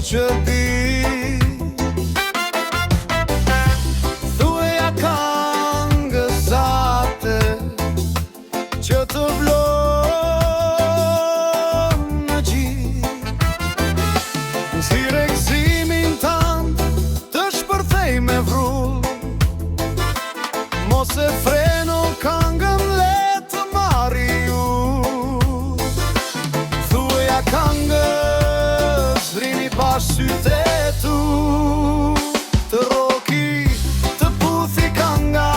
që di. Thueja këngës atë që të vlon në gjithë. Si regzimin tanë të shpërthej me vrull, mos e freno këngën le të marri ju. Thueja këngës rini pas syte tu, të roki të puthi kënga,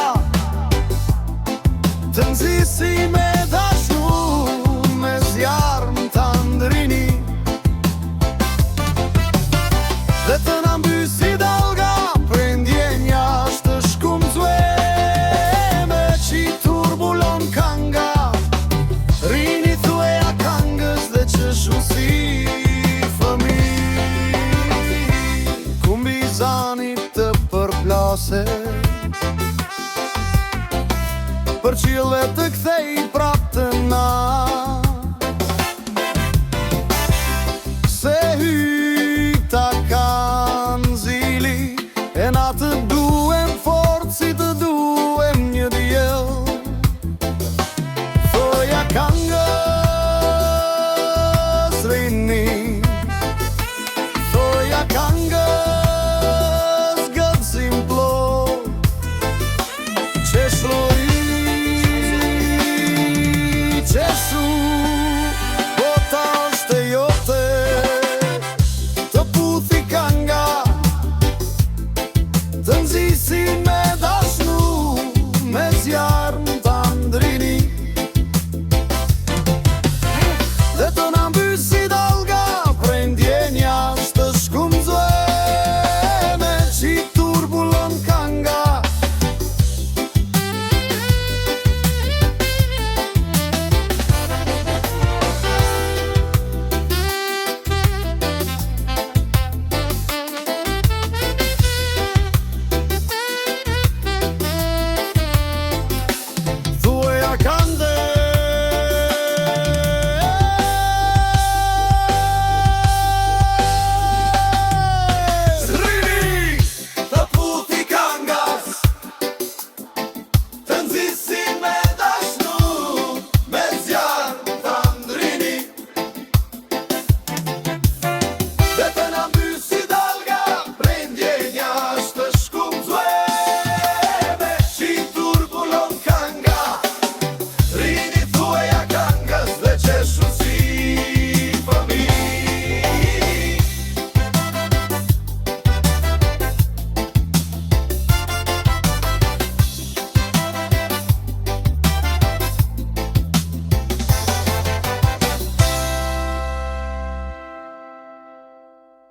të nxisi me dashur me zjarm të ndrini, dhe të na mbysi dalga prej ndjenjash të shkumzueme që i turbulon kënga. Rini thueja këngës dhe qëshu si fëmijë, ku mbi zanit të përplaset, për qile të kthej prap të natë. Se hyta kanë zili, e na të duhem fort si të duhem një diell. Thueja këngës rini, thueja këngës gëzim plot, qeshru